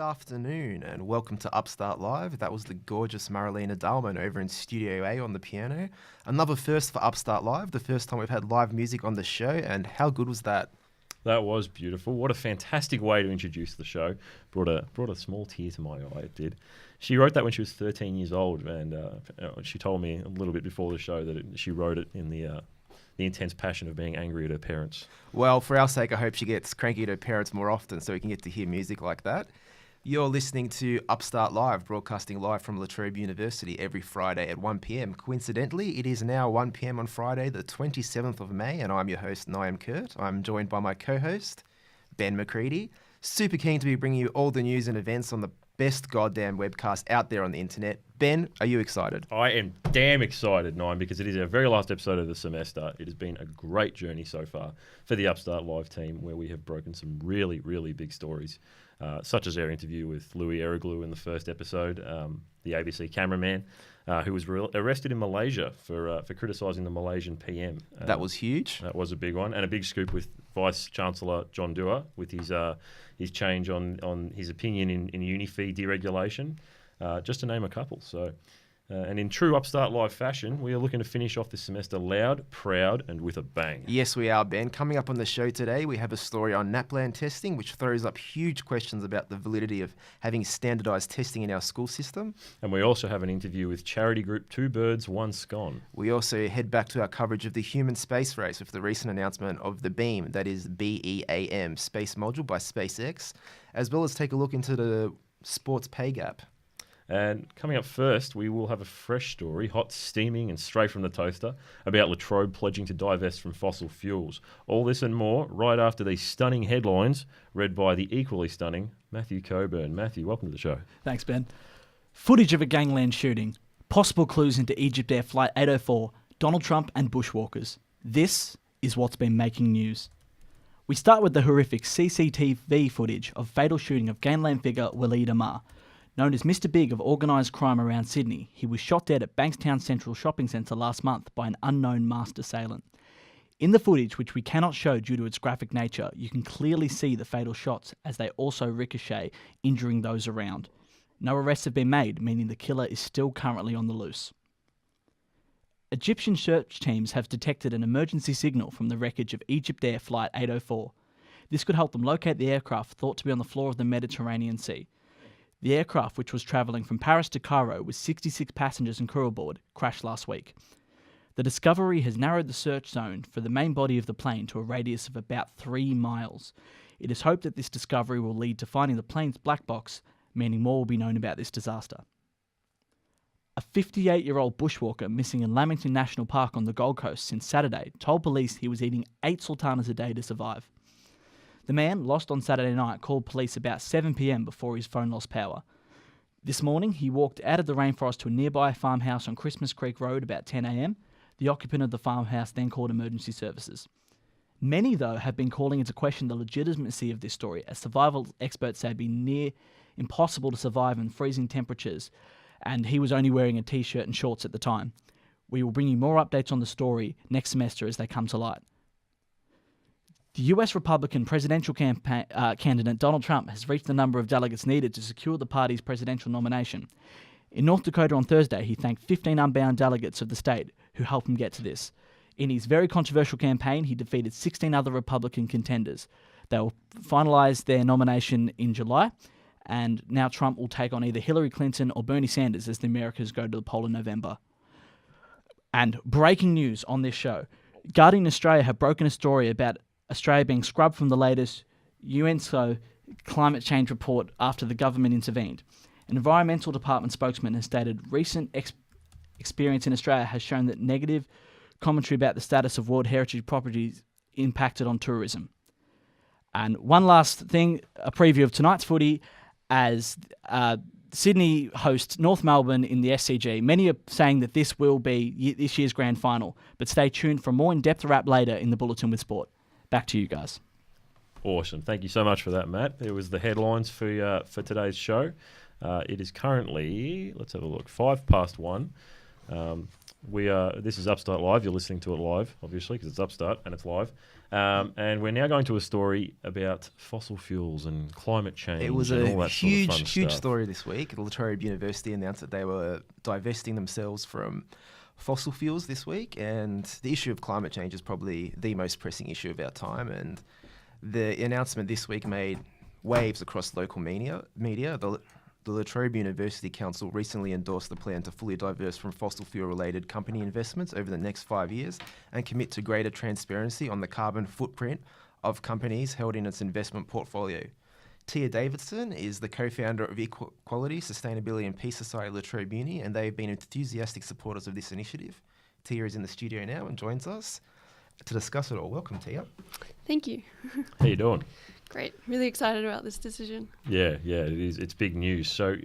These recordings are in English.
afternoon and welcome to Upstart Live. That was the gorgeous Marilena Dahlman over in Studio A on the piano. Another first for Upstart Live, the first time we've had live music on the show, and how good was that? That was beautiful. What a fantastic way to introduce the show. Brought a small tear to my eye, it did. She wrote that when she was 13 years old, and she told me a little bit before the show that she wrote it in the intense passion of being angry at her parents. Well, for our sake, I hope she gets cranky at her parents more often so we can get to hear music like that. You're listening to Upstart Live, broadcasting live from La Trobe University every Friday at 1 p.m. Coincidentally, it is now 1 p.m. on Friday, the 27th of May, and I'm your host, Niam Kurt. I'm joined by my co-host, Ben McCready. Super keen to be bringing you all the news and events on the best goddamn webcast out there on the internet. Ben, are you excited? I am damn excited, Niam, because it is our very last episode of the semester. It has been a great journey so far for the Upstart Live team, where we have broken some really, really big stories, such as our interview with Louis Eriglu in the first episode, the ABC cameraman, who was arrested in Malaysia for criticising the Malaysian PM. That was huge. That was a big one, and a big scoop with Vice-Chancellor John Dewar with his change on his opinion in uni fee deregulation, just to name a couple. So, and in true Upstart Live fashion, we are looking to finish off this semester loud, proud, and with a bang. Yes, we are, Ben. Coming up on the show today, we have a story on NAPLAN testing, which throws up huge questions about the validity of having standardised testing in our school system. And we also have an interview with charity group Two Birds, One Scone. We also head back to our coverage of the human space race with the recent announcement of the BEAM, that is BEAM, space module by SpaceX, as well as take a look into the sports pay gap. And coming up first, we will have a fresh story, hot, steaming and straight from the toaster, about La Trobe pledging to divest from fossil fuels. All this and more right after these stunning headlines read by the equally stunning Matthew Coburn. Matthew, welcome to the show. Thanks, Ben. Footage of a gangland shooting, possible clues into Egyptair Flight 804, Donald Trump and bushwalkers. This is what's been making news. We start with the horrific CCTV footage of fatal shooting of gangland figure Waleed Ammar. Known as Mr. Big of organised crime around Sydney, he was shot dead at Bankstown Central Shopping Centre last month by an unknown masked assailant. In the footage, which we cannot show due to its graphic nature, you can clearly see the fatal shots as they also ricochet, injuring those around. No arrests have been made, meaning the killer is still currently on the loose. Egyptian search teams have detected an emergency signal from the wreckage of Egyptair Flight 804. This could help them locate the aircraft thought to be on the floor of the Mediterranean Sea. The aircraft, which was travelling from Paris to Cairo with 66 passengers and crew aboard, crashed last week. The discovery has narrowed the search zone for the main body of the plane to a radius of about 3 miles. It is hoped that this discovery will lead to finding the plane's black box, meaning more will be known about this disaster. A 58-year-old bushwalker missing in Lamington National Park on the Gold Coast since Saturday told police he was eating 8 sultanas a day to survive. The man, lost on Saturday night, called police about 7 p.m. before his phone lost power. This morning, he walked out of the rainforest to a nearby farmhouse on Christmas Creek Road about 10 a.m. The occupant of the farmhouse then called emergency services. Many, though, have been calling into question the legitimacy of this story, as survival experts say it'd be near impossible to survive in freezing temperatures, and he was only wearing a t-shirt and shorts at the time. We will bring you more updates on the story next semester as they come to light. The US Republican presidential candidate Donald Trump has reached the number of delegates needed to secure the party's presidential nomination. In North Dakota on Thursday, he thanked 15 unbound delegates of the state who helped him get to this. In his very controversial campaign, he defeated 16 other Republican contenders. They will finalise their nomination in July, and now Trump will take on either Hillary Clinton or Bernie Sanders as the Americans go to the poll in November. And breaking news on this show, Guardian Australia have broken a story about Australia being scrubbed from the latest UNESCO climate change report after the government intervened. An Environmental Department spokesman has stated recent experience in Australia has shown that negative commentary about the status of World Heritage properties impacted on tourism. And one last thing, a preview of tonight's footy as Sydney hosts North Melbourne in the SCG. Many are saying that this will be this year's grand final, but stay tuned for a more in-depth wrap later in the Bulletin with Sport. Back to you guys. Awesome. Thank you so much for that, Matt. There was the headlines for today's show. It is currently, let's have a look, 1:05. This is Upstart Live. You're listening to it live, obviously, because it's Upstart and it's live. And we're now going to a story about fossil fuels and climate change. It was and a all that sort of fun huge stuff. story this week. La Trobe University announced that they were divesting themselves from fossil fuels this week, and the issue of climate change is probably the most pressing issue of our time. And the announcement this week made waves across local media. The La Trobe University Council recently endorsed the plan to fully divest from fossil fuel-related company investments over the next 5 years and commit to greater transparency on the carbon footprint of companies held in its investment portfolio. Tia Davidson is the co-founder of Equality, Sustainability and Peace Society La Trobe Uni, and they've been enthusiastic supporters of this initiative. Tia is in the studio now and joins us to discuss it all. Welcome, Tia. Thank you. How you doing? Great. Really excited about this decision. Yeah, it is. It's big news. So,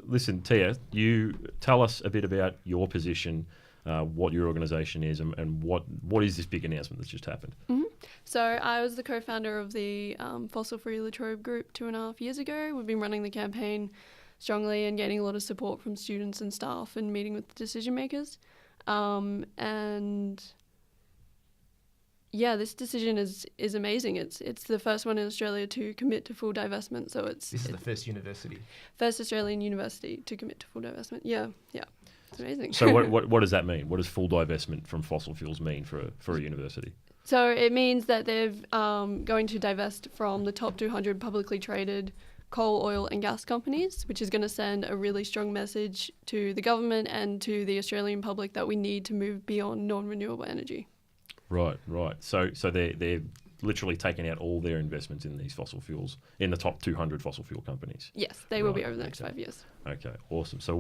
listen, Tia, you tell us a bit about your position, what your organisation is, and what is this big announcement that's just happened? Mm-hmm. So I was the co-founder of the Fossil Free La Trobe group 2.5 years ago. We've been running the campaign strongly and getting a lot of support from students and staff and meeting with decision makers. And yeah, this decision is amazing. It's the first one in Australia to commit to full divestment. So This is the first university. First Australian university to commit to full divestment. Yeah. It's amazing. So what does that mean? What does full divestment from fossil fuels mean for a university? So it means that they're going to divest from the top 200 publicly traded coal, oil and gas companies, which is going to send a really strong message to the government and to the Australian public that we need to move beyond non-renewable energy. Right. So they're literally taking out all their investments in these fossil fuels, in the top 200 fossil fuel companies. Yes, they will be over the next 5 years. Okay, awesome. So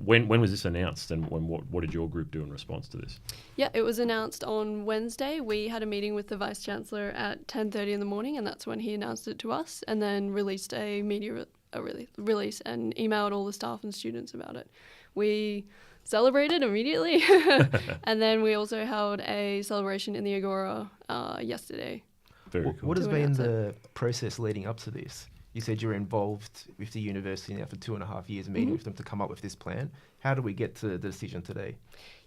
when was this announced, and what did your group do in response to this? Yeah, it was announced on Wednesday. We had a meeting with the Vice Chancellor at 10:30 in the morning, and that's when he announced it to us, and then released a media release and emailed all the staff and students about it. We celebrated immediately, and then we also held a celebration in the Agora yesterday. Very cool. What has been the process leading up to this? You said you're involved with the university now for 2.5 years, meeting with them to come up with this plan. How do we get to the decision today?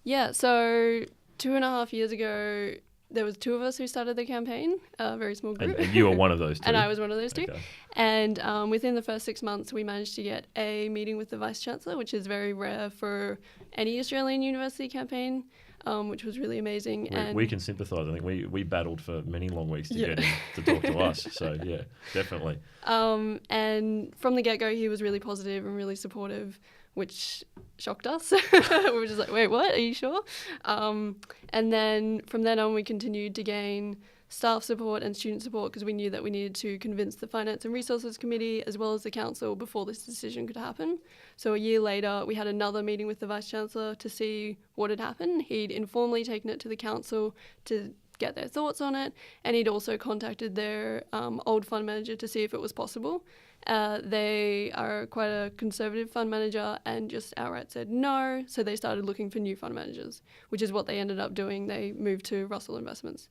Yeah, so 2.5 years ago, there was 2 of us who started the campaign, a very small group. And you were one of those 2? And I was one of those 2. Okay. And within the first 6 months, we managed to get a meeting with the Vice Chancellor, which is very rare for any Australian university campaign, which was really amazing. We can sympathise. I think we battled for many long weeks to get him to talk to us. So, yeah, definitely. And from the get-go, he was really positive and really supportive, which shocked us. We were just like, wait, what? Are you sure? And then from then on, we continued to gain staff support and student support because we knew that we needed to convince the Finance and Resources Committee as well as the Council before this decision could happen. So a year later, we had another meeting with the Vice-Chancellor to see what had happened. He'd informally taken it to the Council to get their thoughts on it, and he'd also contacted their old fund manager to see if it was possible. They are quite a conservative fund manager and just outright said no, so they started looking for new fund managers, which is what they ended up doing. They moved to Russell Investments.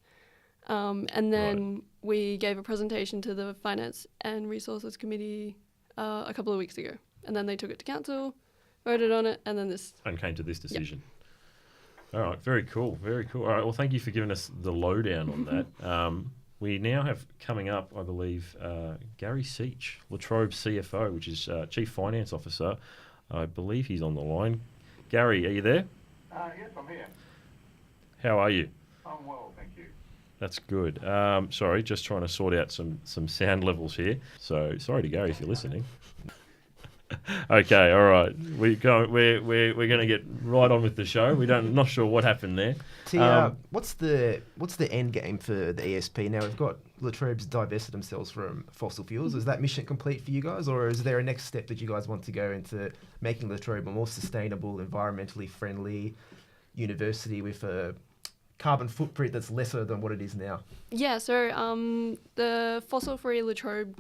And then we gave a presentation to the Finance and Resources Committee a couple of weeks ago. And then they took it to Council, voted on it, and then this... And came to this decision. Yep. All right, very cool. All right, well, thank you for giving us the lowdown on that. We now have coming up, I believe, Gary Seach, La Trobe CFO, which is Chief Finance Officer. I believe he's on the line. Gary, are you there? Yes, I'm here. How are you? I'm well, thank you. That's good. Sorry, just trying to sort out some sound levels here. So sorry to Gary if you're listening. Okay, all right. We're going to get right on with the show. Not sure what happened there. Tia, what's the end game for the ESP? Now we've got La Trobe's divested themselves from fossil fuels. Is that mission complete for you guys, or is there a next step that you guys want to go into making La Trobe a more sustainable, environmentally friendly university with a carbon footprint that's lesser than what it is now? Yeah, so the Fossil Free La Trobe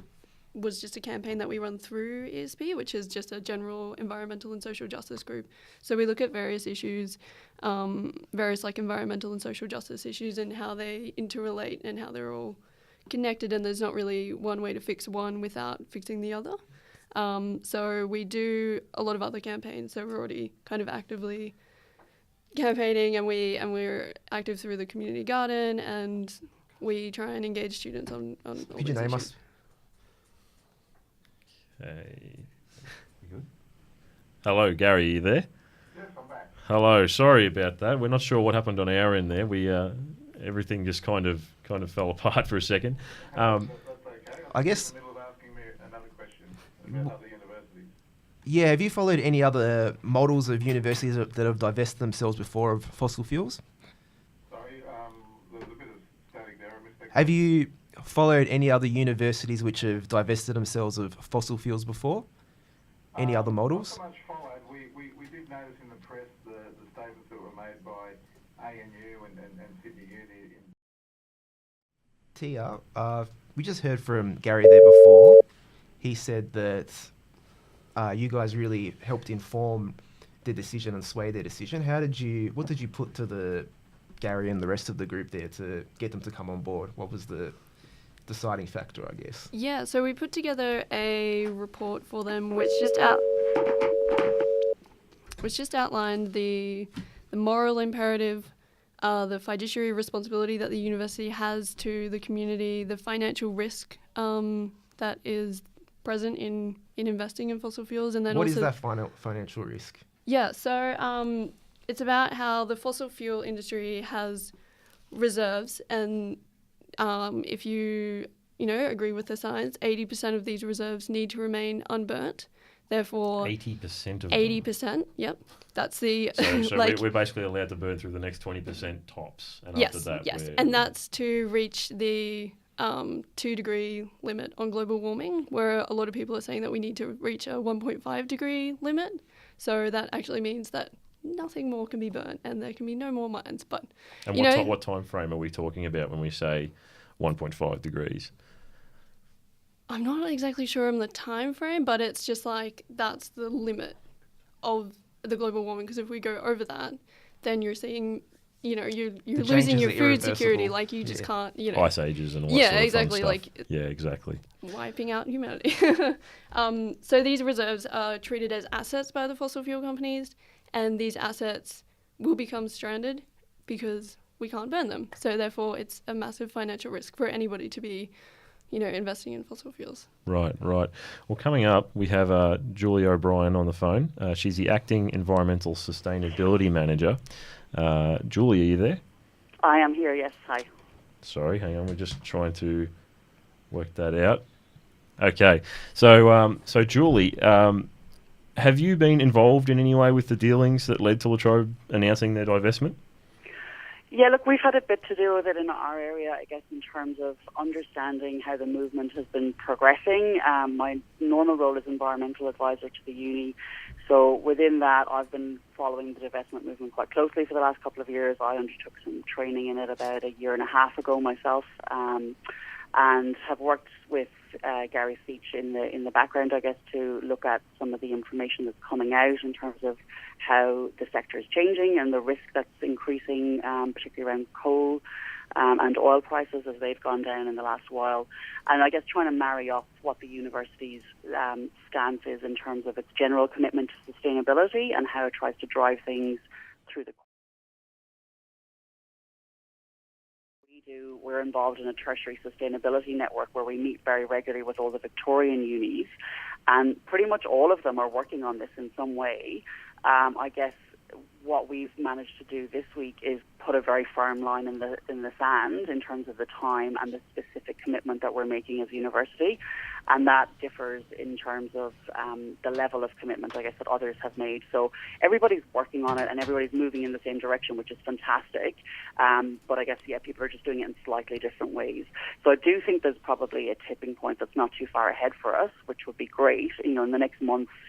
was just a campaign that we run through ESP, which is just a general environmental and social justice group. So we look at various issues, various like environmental and social justice issues and how they interrelate and how they're all connected, and there's not really one way to fix one without fixing the other. So we do a lot of other campaigns, so we're already kind of actively campaigning, and we're active through the community garden, and we try and engage students on all Could you these name issues. us? Okay. You good? Hello, Gary, are you there? Yes, I'm back. Hello, sorry about that. We're not sure what happened on our end there. We everything just kind of fell apart for a second. That's okay. I I'm guess- in the middle of asking me another question about other universities. Yeah, have you followed any other models of universities that have divested themselves before of fossil fuels? Sorry, there's a bit of static there. I missed that. Have you followed any other universities which have divested themselves of fossil fuels before? Any other models? Not so much followed. We did notice in the press the statements that were made by ANU and Sydney Uni. Tia, we just heard from Gary there before. He said that you guys really helped inform their decision and sway their decision. What did you put to the Gary and the rest of the group there to get them to come on board? What was the deciding factor, I guess? Yeah, so we put together a report for them which just outlined the moral imperative, the fiduciary responsibility that the university has to the community, the financial risk that is present in investing in fossil fuels, and then What also is that financial risk? Yeah, so it's about how the fossil fuel industry has reserves, and if you agree with the science, 80% of these reserves need to remain unburnt. Therefore, 80% of 80%. Yep, that's the So we're basically allowed to burn through the next 20% tops, and after that, and that's to reach the 2-degree limit on global warming, where a lot of people are saying that we need to reach a 1.5 degree limit. So that actually means that nothing more can be burnt and there can be no more mines. But And what time frame are we talking about when we say 1.5 degrees? I'm not exactly sure on the time frame, but it's just like that's the limit of the global warming. Because if we go over that, then you're seeing, you're The losing changes your are food security. irreversible. Like you just can't, Ice ages and all that Yeah, sort of exactly, fun stuff. like- Yeah, exactly. wiping out humanity. So these reserves are treated as assets by the fossil fuel companies, and these assets will become stranded because we can't burn them. So therefore, it's a massive financial risk for anybody to be, investing in fossil fuels. Right. Well, coming up, we have Julie O'Brien on the phone. She's the Acting Environmental Sustainability Manager. Julie, are you there? I am here, yes. Hi. Sorry, hang on. We're just trying to work that out. Okay. So Julie, have you been involved in any way with the dealings that led to La Trobe announcing their divestment? Yeah, look, we've had a bit to do with it in our area, I guess, in terms of understanding how the movement has been progressing. My normal role is environmental advisor to the uni. So within that, I've been following the divestment movement quite closely for the last couple of years. I undertook some training in it about a year and a half ago myself, and have worked with Gary Seach in the background, I guess, to look at some of the information that's coming out in terms of how the sector is changing and the risk that's increasing, particularly around coal and oil prices as they've gone down in the last while. And I guess trying to marry up what the university's stance is in terms of its general commitment to sustainability and how it tries to drive things through the We're involved in a tertiary sustainability network where we meet very regularly with all the Victorian unis, and pretty much all of them are working on this in some way. I guess what we've managed to do this week is put a very firm line in the sand in terms of the time and the specific commitment that we're making as a university, and that differs in terms of the level of commitment, I guess, that others have made. So everybody's working on it and everybody's moving in the same direction, which is fantastic. But I guess, people are just doing it in slightly different ways. So I do think there's probably a tipping point that's not too far ahead for us, which would be great, in the next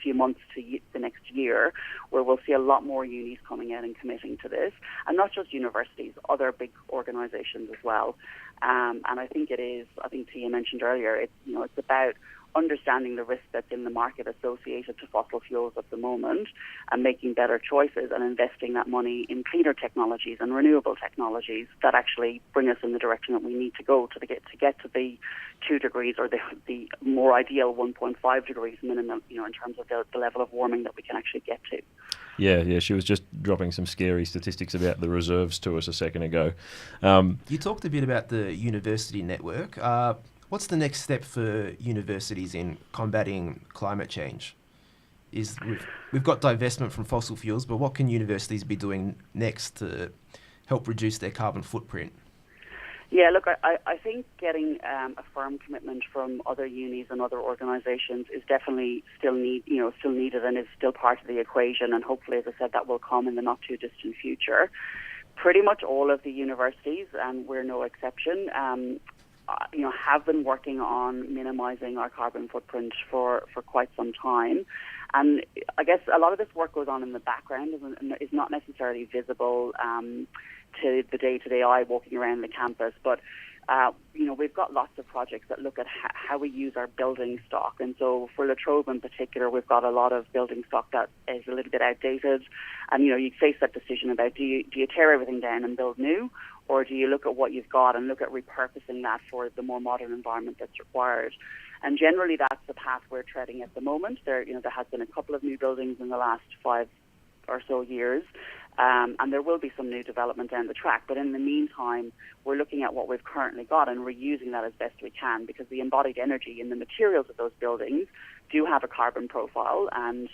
few months to the next year, where we'll see a lot more unis coming out and committing to this, and not just universities, other big organisations as well. And I think Tia mentioned earlier, it's about understanding the risk that's in the market associated to fossil fuels at the moment and making better choices and investing that money in cleaner technologies and renewable technologies that actually bring us in the direction that we need to go to get to the 2 degrees or the more ideal 1.5 degrees minimum, in terms of the level of warming that we can actually get to. Yeah, she was just dropping some scary statistics about the reserves to us a second ago. You talked a bit about the university network. What's the next step for universities in combating climate change? We've got divestment from fossil fuels, but what can universities be doing next to help reduce their carbon footprint? Yeah, look, I think getting a firm commitment from other unis and other organisations is definitely still needed and is still part of the equation. And hopefully, as I said, that will come in the not too distant future. Pretty much all of the universities, and we're no exception, have been working on minimising our carbon footprint for quite some time. And I guess a lot of this work goes on in the background and is not necessarily visible to the day-to-day eye walking around the campus. But, we've got lots of projects that look at how we use our building stock. And so for La Trobe in particular, we've got a lot of building stock that is a little bit outdated. And, you face that decision about do you tear everything down and build new, or do you look at what you've got and look at repurposing that for the more modern environment that's required? And generally, that's the path we're treading at the moment. There has been a couple of new buildings in the last 5 or so years, and there will be some new development down the track. But in the meantime, we're looking at what we've currently got and reusing that as best we can, because the embodied energy in the materials of those buildings do have a carbon profile and,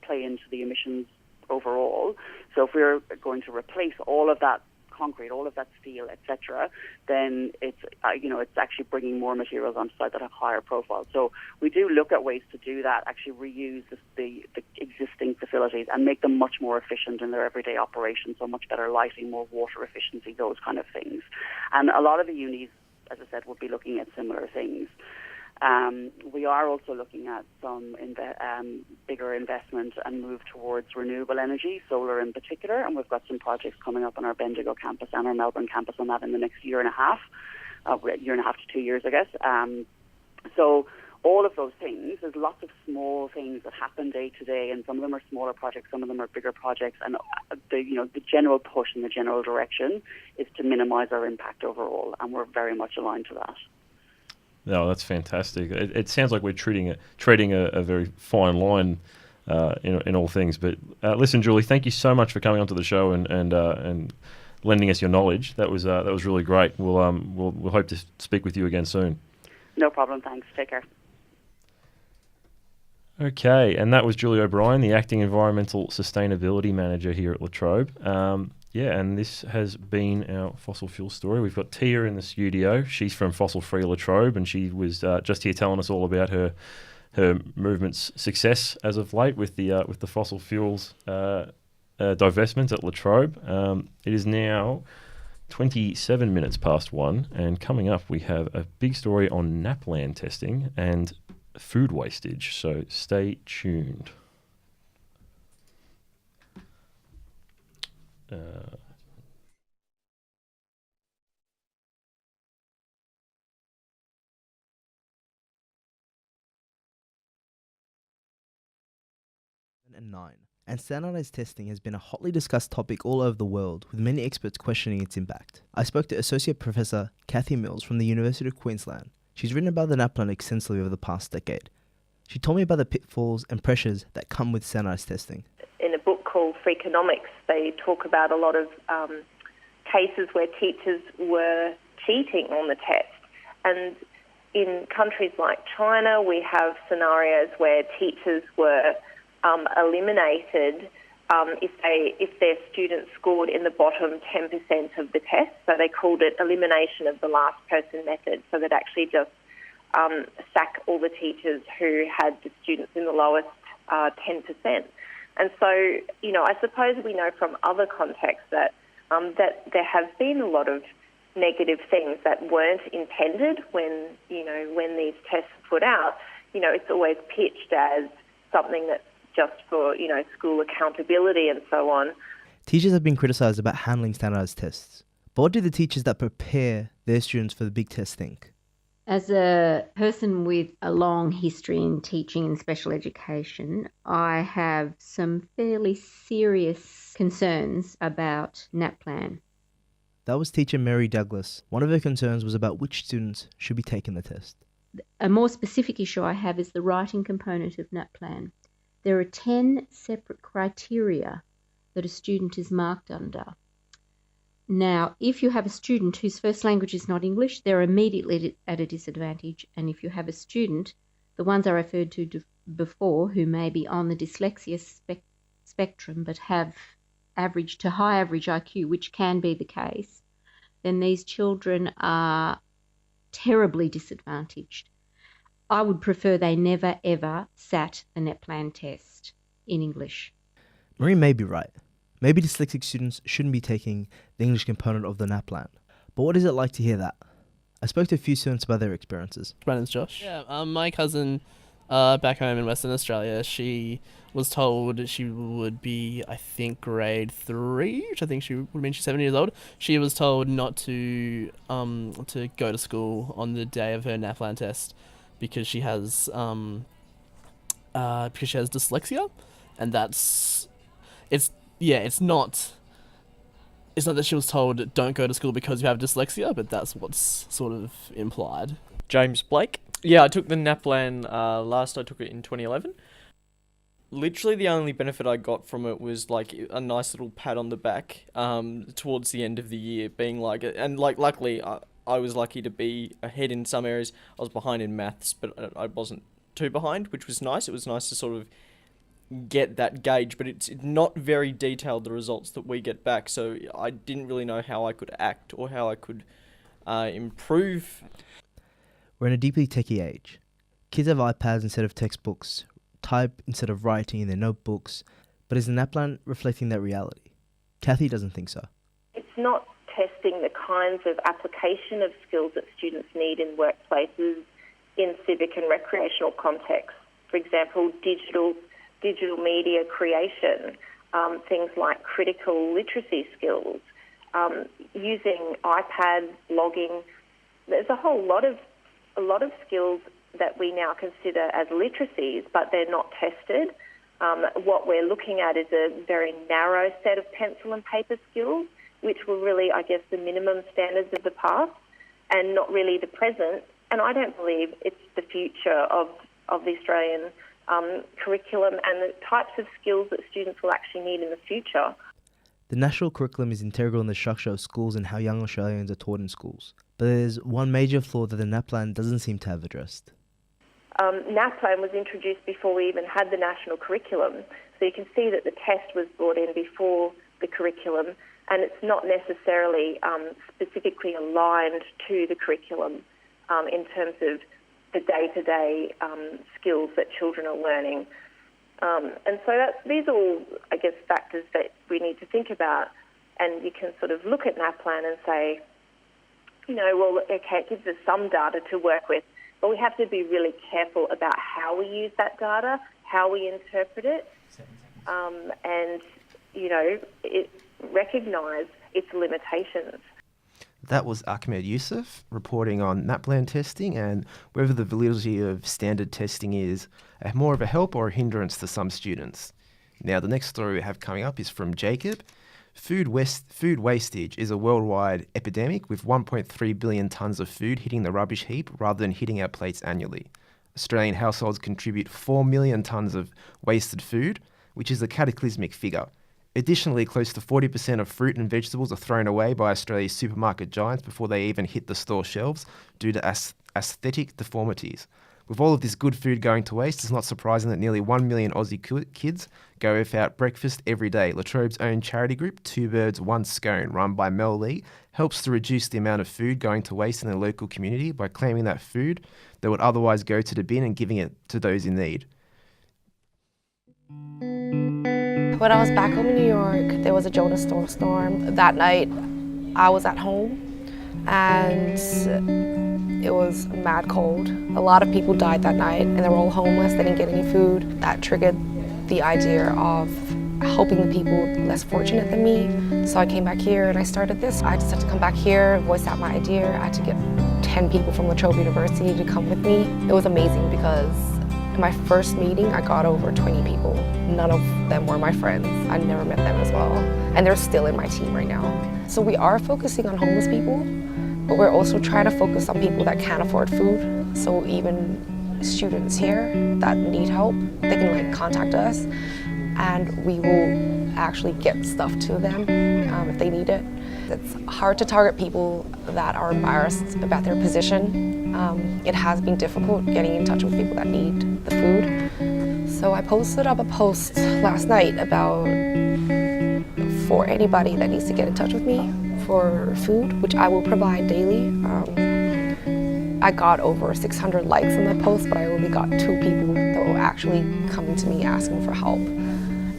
play into the emissions overall. So if we're going to replace all of that concrete, all of that steel, etc., then it's actually bringing more materials onto site that have higher profile. So we do look at ways to do that, actually reuse the existing facilities and make them much more efficient in their everyday operations, so much better lighting, more water efficiency, those kind of things. And a lot of the unis, as I said, would be looking at similar things. We are also looking at some bigger investment and move towards renewable energy, solar in particular, and we've got some projects coming up on our Bendigo campus and our Melbourne campus on that in the next year and a half to 2 years, I guess. So all of those things, there's lots of small things that happen day to day, and some of them are smaller projects, some of them are bigger projects, and the general push in the general direction is to minimise our impact overall, and we're very much aligned to that. No, that's fantastic. It sounds like we're treading a very fine line in all things. But listen, Julie, thank you so much for coming onto the show and lending us your knowledge. That was really great. We'll hope to speak with you again soon. No problem. Thanks. Take care. Okay, and that was Julie O'Brien, the Acting Environmental Sustainability Manager here at La Trobe. And this has been our fossil fuel story. We've got Tia in the studio. She's from Fossil Free La Trobe, and she was just here telling us all about her movement's success as of late with the fossil fuels divestment at La Trobe. It is now 27 minutes past 1, and coming up we have a big story on NAPLAN testing and food wastage. So stay tuned. And standardized testing has been a hotly discussed topic all over the world, with many experts questioning its impact. I spoke to Associate Professor Kathy Mills from the University of Queensland. She's written about the NAPLAN extensively over the past decade. She told me about the pitfalls and pressures that come with standardized testing. In a book called Freakonomics, they talk about a lot of cases where teachers were cheating on the test. And in countries like China, we have scenarios where teachers were eliminated if their students scored in the bottom 10% of the test. So they called it elimination of the last person method. So they'd actually just sack all the teachers who had the students in the lowest 10%. And so, I suppose we know from other contexts that there have been a lot of negative things that weren't intended when these tests were put out. It's always pitched as something that's just for, school accountability and so on. Teachers have been criticised about handling standardised tests. But what do the teachers that prepare their students for the big test think? As a person with a long history in teaching and special education, I have some fairly serious concerns about NAPLAN. That was teacher Mary Douglas. One of her concerns was about which students should be taking the test. A more specific issue I have is the writing component of NAPLAN. There are 10 separate criteria that a student is marked under. Now, if you have a student whose first language is not English, they're immediately at a disadvantage. And if you have a student, the ones I referred to before, who may be on the dyslexia spectrum but have average to high average IQ, which can be the case, then these children are terribly disadvantaged. I would prefer they never ever sat the NEPLAN test in English. Marie may be right. Maybe dyslexic students shouldn't be taking the English component of the NAPLAN. But what is it like to hear that? I spoke to a few students about their experiences. My name's Josh. Yeah, my cousin back home in Western Australia, she was told she would be, I think, grade 3, which I think she would mean she's 7 years old. She was told not to go to school on the day of her NAPLAN test because she has dyslexia, and it's not that she was told don't go to school because you have dyslexia, but that's what's sort of implied. James Blake. Yeah, I took the NAPLAN last. I took it in 2011. Literally the only benefit I got from it was like a nice little pat on the back towards the end of the year, being like, and like luckily I was lucky to be ahead in some areas. I was behind in maths, but I wasn't too behind, which was nice. It was nice to sort of get that gauge, but it's not very detailed, the results that we get back, so I didn't really know how I could act or how I could improve. We're in a deeply techie age. Kids have iPads instead of textbooks, type instead of writing in their notebooks, but is the NAPLAN reflecting that reality? Kathy doesn't think so. It's not testing the kinds of application of skills that students need in workplaces, in civic and recreational contexts. For example, digital media creation, things like critical literacy skills, using iPads, logging. There's a lot of skills that we now consider as literacies, but they're not tested. What we're looking at is a very narrow set of pencil and paper skills, which were really, I guess, the minimum standards of the past and not really the present. And I don't believe it's the future of the Australian curriculum and the types of skills that students will actually need in the future. The national curriculum is integral in the structure of schools and how young Australians are taught in schools. But there's one major flaw that the NAPLAN doesn't seem to have addressed. NAPLAN was introduced before we even had the national curriculum, so you can see that the test was brought in before the curriculum, and it's not necessarily specifically aligned to the curriculum in terms of the day-to-day skills that children are learning. And so these are all, I guess, factors that we need to think about, and you can sort of look at NAPLAN and say, well, okay, it gives us some data to work with, but we have to be really careful about how we use that data, how we interpret it, and, recognise its limitations. That was Ahmed Youssef reporting on NAPLAN testing and whether the validity of standard testing is more of a help or a hindrance to some students. Now, the next story we have coming up is from Jacob. Food wastage is a worldwide epidemic with 1.3 billion tonnes of food hitting the rubbish heap rather than hitting our plates annually. Australian households contribute 4 million tonnes of wasted food, which is a cataclysmic figure. Additionally, close to 40% of fruit and vegetables are thrown away by Australia's supermarket giants before they even hit the store shelves due to aesthetic deformities. With all of this good food going to waste, it's not surprising that nearly 1 million Aussie kids go without breakfast every day. La Trobe's own charity group, Two Birds, One Scone, run by Mel Lee, helps to reduce the amount of food going to waste in the local community by claiming that food that would otherwise go to the bin and giving it to those in need. When I was back home in New York, there was a Jonah storm. That night, I was at home, and it was mad cold. A lot of people died that night, and they were all homeless. They didn't get any food. That triggered the idea of helping the people less fortunate than me. So I came back here and I started this. I just had to come back here, voice out my idea. I had to get 10 people from La Trobe University to come with me. It was amazing because in my first meeting, I got over 20 people. None of them were my friends. I never met them as well. And they're still in my team right now. So we are focusing on homeless people, but we're also trying to focus on people that can't afford food. So even students here that need help, they can like contact us, and we will actually get stuff to them if they need it. It's hard to target people that are embarrassed about their position. It has been difficult getting in touch with people that need the food. So I posted up a post last night about for anybody that needs to get in touch with me for food, which I will provide daily. I got over 600 likes on that post, but I only got 2 people that were actually coming to me asking for help.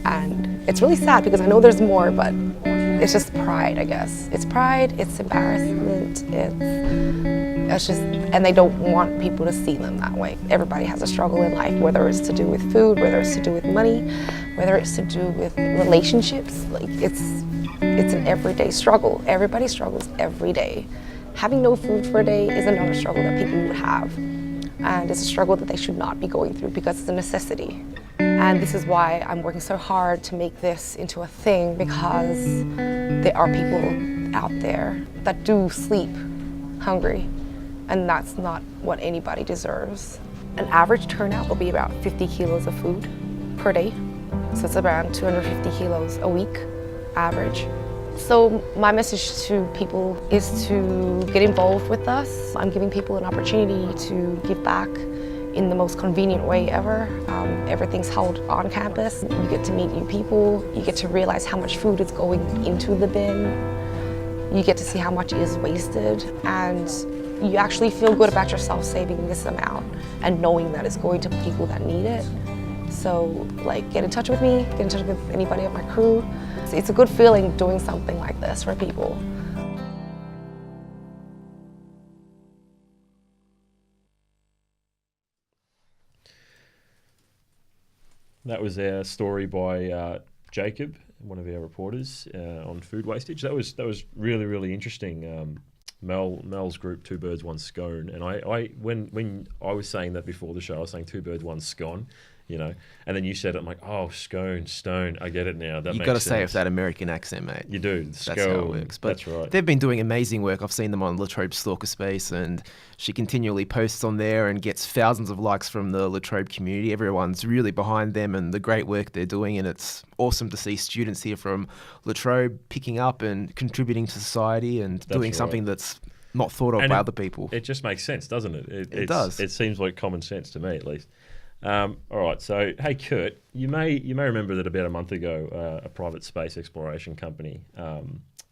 And it's really sad because I know there's more, but it's just pride, I guess. It's pride, it's embarrassment, it's just, and they don't want people to see them that way. Everybody has a struggle in life, whether it's to do with food, whether it's to do with money, whether it's to do with relationships. Like it's an everyday struggle. Everybody struggles every day. Having no food for a day is another struggle that people would have. And it's a struggle that they should not be going through because it's a necessity. And this is why I'm working so hard to make this into a thing, because there are people out there that do sleep hungry, and that's not what anybody deserves. An average turnout will be about 50 kilos of food per day. So it's around 250 kilos a week, average. So my message to people is to get involved with us. I'm giving people an opportunity to give back in the most convenient way ever. Everything's held on campus. You get to meet new people. You get to realize how much food is going into the bin. You get to see how much is wasted, and you actually feel good about yourself saving this amount and knowing that it's going to people that need it. So like, get in touch with me, get in touch with anybody on my crew. It's a good feeling doing something like this for people. That was our story by Jacob, one of our reporters on food wastage. That was really, really interesting. Mel's group, 2 birds, 1 scone, and I when I was saying that before the show, I was saying 2 birds, 1 scone, you know, and then you said it, I'm like, oh, scone, stone, I get it now. That You've got to say it with that American accent, mate. You do. That's how it works. But that's right. They've been doing amazing work. I've seen them on Latrobe Stalker Space, and she continually posts on there and gets thousands of likes from the Latrobe community. Everyone's really behind them and the great work they're doing, and it's awesome to see students here from Latrobe picking up and contributing to society and doing something that's not thought of by other people. It just makes sense, doesn't it? It does. It seems like common sense to me, at least. All right, so hey Kurt, you may remember that about a month ago, a private space exploration company,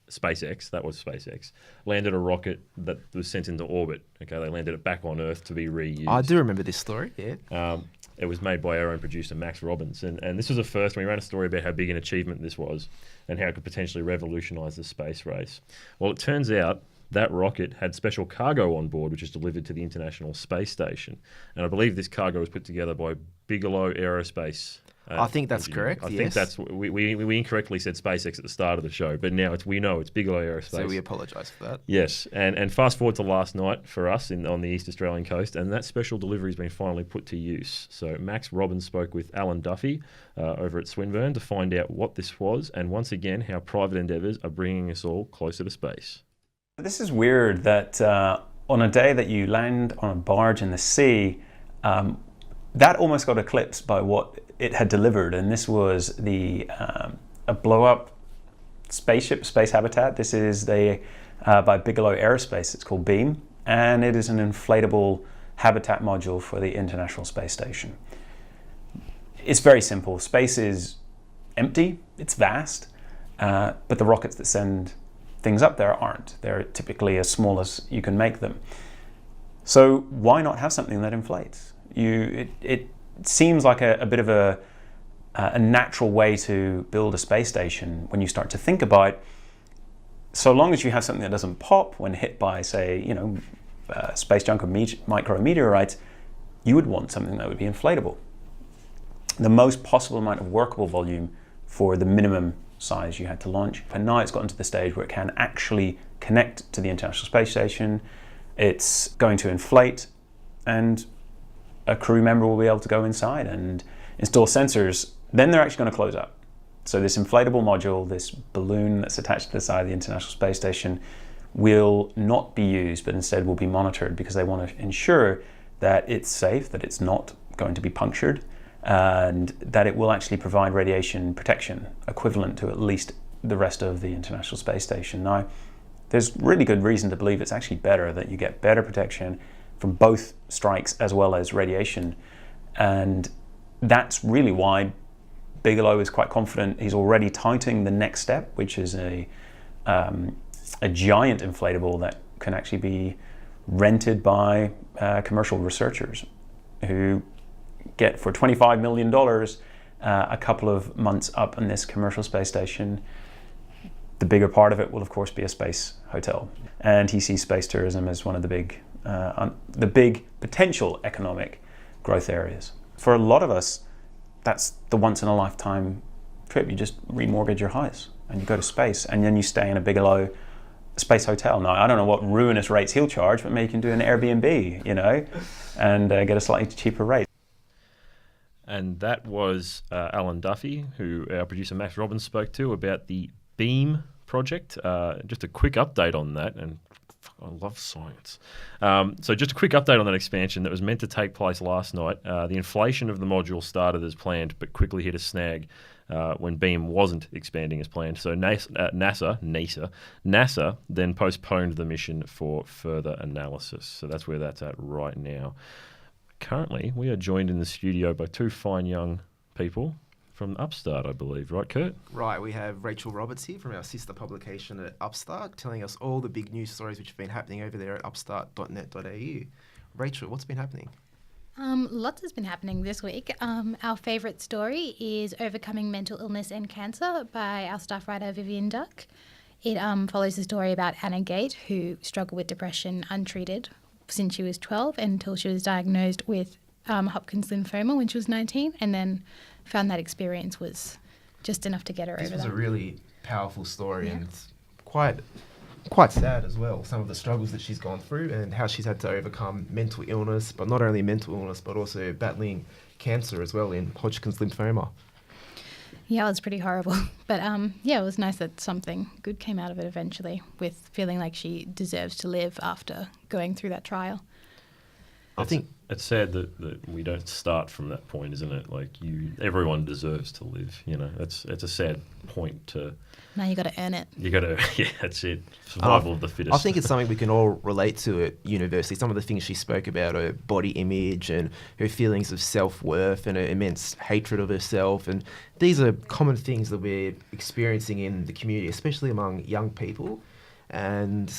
SpaceX, landed a rocket that was sent into orbit. Okay, they landed it back on Earth to be reused. I do remember this story. Yeah. It was made by our own producer Max Robbins, and this was a first. We ran a story about how big an achievement this was and how it could potentially revolutionise the space race. Well, it turns out that rocket had special cargo on board, which is delivered to the International Space Station. And I believe this cargo was put together by Bigelow Aerospace. I think that's correct. I think that's we incorrectly said SpaceX at the start of the show, but now we know it's Bigelow Aerospace. So we apologise for that. Yes, and fast forward to last night for us on the East Australian coast, and that special delivery has been finally put to use. So Max Robbins spoke with Alan Duffy over at Swinburne to find out what this was, and once again how private endeavours are bringing us all closer to space. This is weird that on a day that you land on a barge in the sea, that almost got eclipsed by what it had delivered, and this was a blow-up spaceship, space habitat. This is by Bigelow Aerospace. It's called Beam, and it is an inflatable habitat module for the International Space Station. It's very simple. Space is empty, it's vast, but the rockets that send things up there aren't. They're typically as small as you can make them. So why not have something that inflates? It seems like a bit of a natural way to build a space station when you start to think about, so long as you have something that doesn't pop when hit by, say, space junk or micrometeorites, you would want something that would be inflatable. The most possible amount of workable volume for the minimum size you had to launch. And now it's gotten to the stage where it can actually connect to the International Space Station. It's going to inflate, and a crew member will be able to go inside and install sensors. Then they're actually going to close up. So this inflatable module, this balloon that's attached to the side of the International Space Station, will not be used, but instead will be monitored, because they want to ensure that it's safe, that it's not going to be punctured, and that it will actually provide radiation protection equivalent to at least the rest of the International Space Station. Now, there's really good reason to believe it's actually better, that you get better protection from both strikes as well as radiation. And that's really why Bigelow is quite confident. He's already touting the next step, which is a giant inflatable that can actually be rented by commercial researchers who get, for $25 million, a couple of months up on this commercial space station. The bigger part of it will, of course, be a space hotel. And he sees space tourism as one of the big potential economic growth areas. For a lot of us, that's the once-in-a-lifetime trip. You just remortgage your house and you go to space, and then you stay in a Bigelow space hotel. Now, I don't know what ruinous rates he'll charge, but maybe you can do an Airbnb, and get a slightly cheaper rate. And that was Alan Duffy, who our producer Max Robbins spoke to about the BEAM project. Just a quick update on that, and I love science. So just a quick update on that expansion that was meant to take place last night. The inflation of the module started as planned, but quickly hit a snag when BEAM wasn't expanding as planned. So NASA then postponed the mission for further analysis. So that's where that's at right now. Currently, we are joined in the studio by two fine young people from Upstart, I believe. Right, Kurt? Right, we have Rachel Roberts here from our sister publication at Upstart, telling us all the big news stories which have been happening over there at upstart.net.au. Rachel, what's been happening? Lots has been happening this week. Our favourite story is Overcoming Mental Illness and Cancer by our staff writer Vivian Duck. It follows the story about Anna Gate, who struggled with depression untreated since she was 12 until she was diagnosed with Hodgkin's lymphoma when she was 19, and then found that experience was just enough to get her over that. This was a really powerful story, and it's quite sad as well, some of the struggles that she's gone through and how she's had to overcome mental illness, but not only mental illness, but also battling cancer as well in Hodgkin's lymphoma. Yeah, it was pretty horrible. But it was nice that something good came out of it eventually, with feeling like she deserves to live after going through that trial. I think it's sad that we don't start from that point, isn't it? Like, everyone deserves to live. It's a sad point to. Now you got to earn it. You got to, that's it. Survival of the fittest. I think it's something we can all relate to at university. Some of the things she spoke about, her body image and her feelings of self-worth and her immense hatred of herself. And these are common things that we're experiencing in the community, especially among young people. And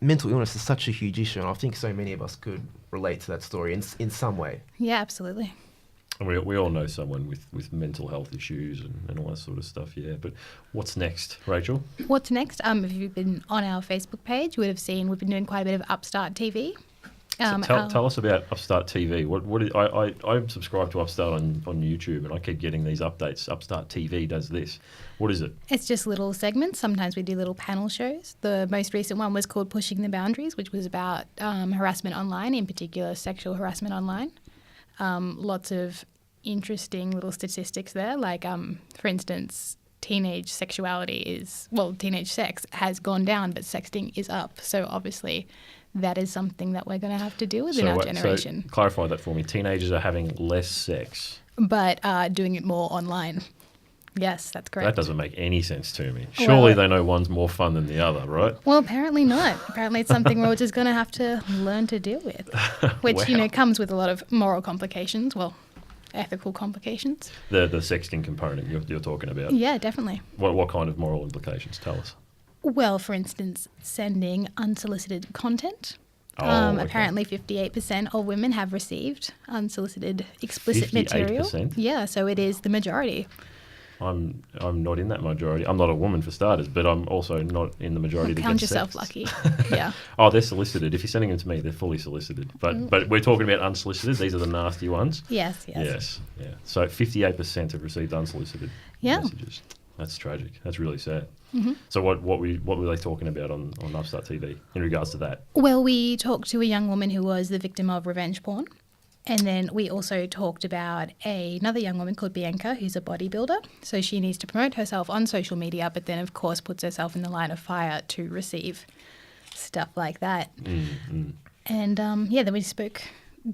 mental illness is such a huge issue, and I think so many of us could relate to that story in some way. Yeah, absolutely. We all know someone with mental health issues and all that sort of stuff, yeah. But what's next, Rachel? What's next? If you've been on our Facebook page, you would have seen we've been doing quite a bit of Upstart TV. Tell us about Upstart TV. I'm subscribed to Upstart on YouTube, and I keep getting these updates. Upstart TV does this. What is it? It's just little segments. Sometimes we do little panel shows. The most recent one was called Pushing the Boundaries, which was about harassment online, in particular sexual harassment online. Lots of interesting little statistics there. Like, for instance, teenage sex has gone down, but sexting is up. So obviously that is something that we're going to have to deal with in our generation. So clarify that for me. Teenagers are having less sex, but doing it more online. Yes, that's correct. That doesn't make any sense to me. Surely they know one's more fun than the other, right? Well, apparently not. Apparently it's something we're just going to have to learn to deal with, which, comes with a lot of moral complications. Well, ethical complications. The sexting component you're talking about. Yeah, definitely. What kind of moral implications? Tell us. Well, for instance, sending unsolicited content. Apparently 58% of women have received unsolicited explicit 58%? material. Yeah, so it is the majority. I'm not in that majority. I'm not a woman for starters, but I'm also not in the majority that count gets yourself sexted. Lucky. Yeah. Oh, they're solicited. If you're sending them to me, they're fully solicited. But we're talking about unsolicited. These are the nasty ones. Yes. Yeah. So 58% have received unsolicited messages. That's tragic. That's really sad. Mm-hmm. So what were they talking about on Upstart TV in regards to that? Well, we talked to a young woman who was the victim of revenge porn. And then we also talked about another young woman called Bianca, who's a bodybuilder. So she needs to promote herself on social media, but then, of course, puts herself in the line of fire to receive stuff like that. Mm-hmm. And, then we spoke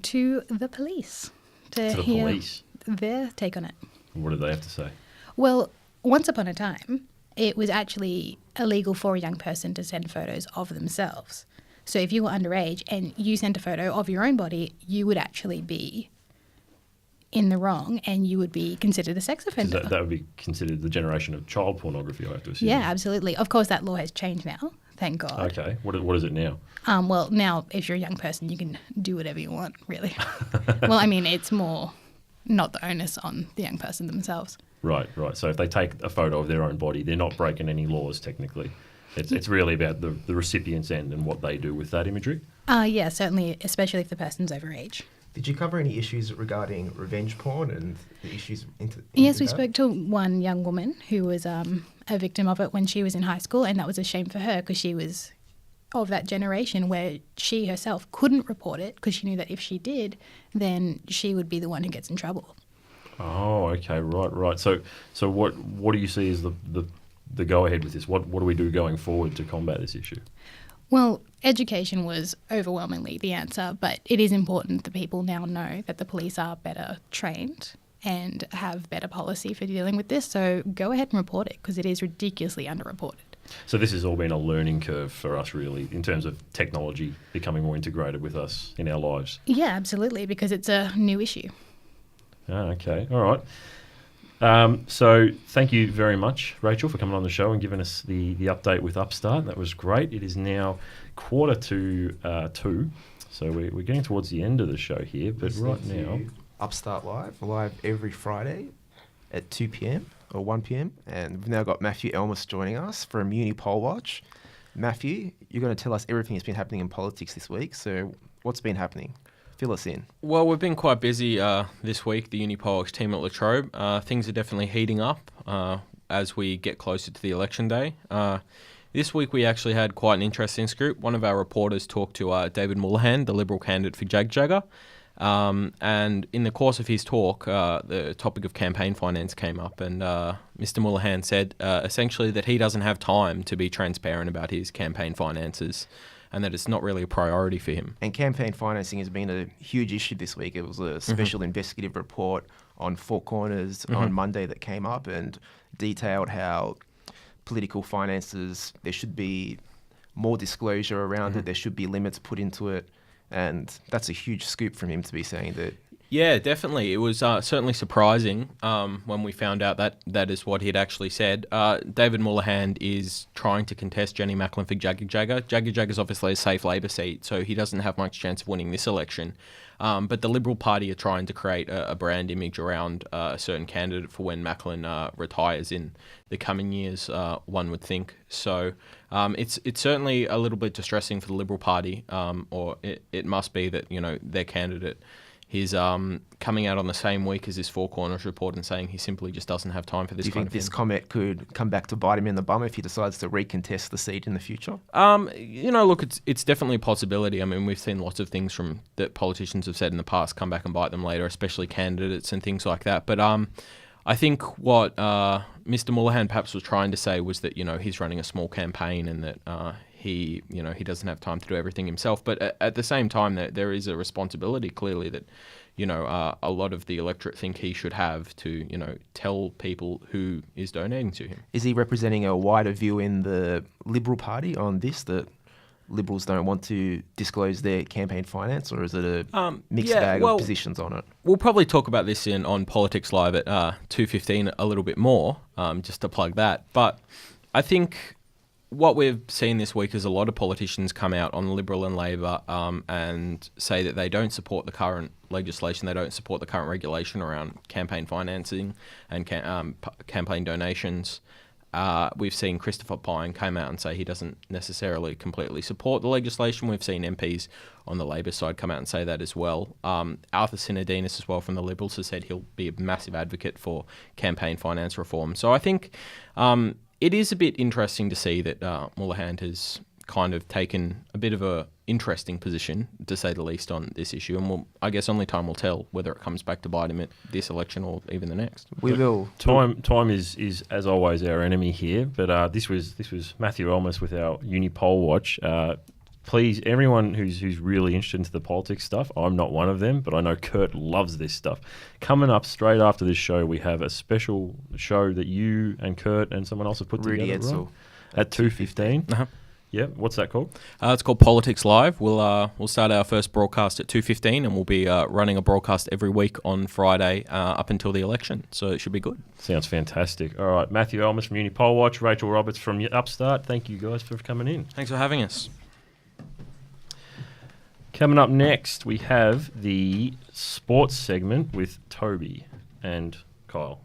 to the police to To the hear police? their take on it. What did they have to say? Well, once upon a time, it was actually illegal for a young person to send photos of themselves. So if you were underage and you sent a photo of your own body, you would actually be in the wrong and you would be considered a sex offender. That would be considered the generation of child pornography, I have to assume. Yeah, absolutely. Of course, that law has changed now, thank God. Okay. What is it now? Well, now, if you're a young person, you can do whatever you want, really. Well, I mean, it's more not the onus on the young person themselves. Right. So if they take a photo of their own body, they're not breaking any laws technically. It's really about the recipient's end and what they do with that imagery. Yeah, certainly, especially if the person's overage. Did you cover any issues regarding revenge porn and the issues Yes, we that? spoke to one young woman who was a victim of it when she was in high school, and that was a shame for her because she was of that generation where she herself couldn't report it because she knew that if she did, then she would be the one who gets in trouble. Oh, okay, right. So what do you see as the go ahead with this? What do we do going forward to combat this issue? Well, education was overwhelmingly the answer, but it is important that people now know that the police are better trained and have better policy for dealing with this. So go ahead and report it because it is ridiculously underreported. So this has all been a learning curve for us, really, in terms of technology becoming more integrated with us in our lives. Yeah, absolutely, because it's a new issue. Okay, all right. So thank you very much, Rachel, for coming on the show and giving us the update with Upstart. That was great. It is now 1:45, so we're getting towards the end of the show here. But right now, Upstart live every Friday at 2 p.m. or 1 p.m. And we've now got Matthew Elmas joining us from Uni Poll Watch. Matthew, you're going to tell us everything that's been happening in politics this week. So what's been happening? Fill us in. Well, we've been quite busy this week, the Uni Poll Watch team at La Trobe. Things are definitely heating up as we get closer to the election day. This week we actually had quite an interesting scoop. One of our reporters talked to David Mullahan, the Liberal candidate for Jagjaga. And in the course of his talk, the topic of campaign finance came up, and Mr. Mullahan said essentially that he doesn't have time to be transparent about his campaign finances and that it's not really a priority for him. And campaign financing has been a huge issue this week. It was a special investigative report on Four Corners on Monday that came up and detailed how political finances, there should be more disclosure around it, there should be limits put into it. And that's a huge scoop from him to be saying that. Yeah, definitely. It was certainly surprising when we found out that that is what he'd actually said. David Mullahan is trying to contest Jenny Macklin for Jagjaga. Jagjaga is obviously a safe Labor seat, so he doesn't have much chance of winning this election. But the Liberal Party are trying to create a brand image around a certain candidate for when Macklin retires in the coming years, one would think. So it's certainly a little bit distressing for the Liberal Party, or it must be that, you know, their candidate is coming out on the same week as this Four Corners report and saying he simply just doesn't have time for this kind of thing. Do you think this comment could come back to bite him in the bum if he decides to recontest the seat in the future? You know, look, it's definitely a possibility. I mean, we've seen lots of things from that politicians have said in the past come back and bite them later, especially candidates and things like that. But I think what Mr. Mullahan perhaps was trying to say was that, you know, he's running a small campaign and that he doesn't have time to do everything himself. But at the same time, there is a responsibility clearly that, you know, a lot of the electorate think he should have to, you know, tell people who is donating to him. Is he representing a wider view in the Liberal Party on this, that Liberals don't want to disclose their campaign finance, or is it a mixed bag of positions on it? We'll probably talk about this on Politics Live at 2:15 a little bit more, just to plug that. But I think what we've seen this week is a lot of politicians come out on Liberal and Labor and say that they don't support the current legislation, they don't support the current regulation around campaign financing and campaign donations. We've seen Christopher Pyne come out and say he doesn't necessarily completely support the legislation. We've seen MPs on the Labor side come out and say that as well. Arthur Sinodinos as well from the Liberals has said he'll be a massive advocate for campaign finance reform. So I think it is a bit interesting to see that Mullahan has kind of taken a bit of a interesting position, to say the least, on this issue. And I guess only time will tell whether it comes back to bite him at this election or even the next. We will. Time is as always our enemy here. But this was Matthew Elmas with our Uni Poll Watch. please, everyone who's really interested into the politics stuff, I'm not one of them, but I know Kurt loves this stuff. Coming up straight after this show, we have a special show that you and Kurt and someone else have put Rudy together, Edsel. right? At 2:15. Uh-huh. Yeah, what's that called? It's called Politics Live. We'll start our first broadcast at 2:15, and we'll be running a broadcast every week on Friday up until the election. So it should be good. Sounds fantastic. All right, Matthew Elmas from Uni Poll Watch, Rachel Roberts from Upstart. Thank you guys for coming in. Thanks for having us. Coming up next, we have the sports segment with Toby and Kyle.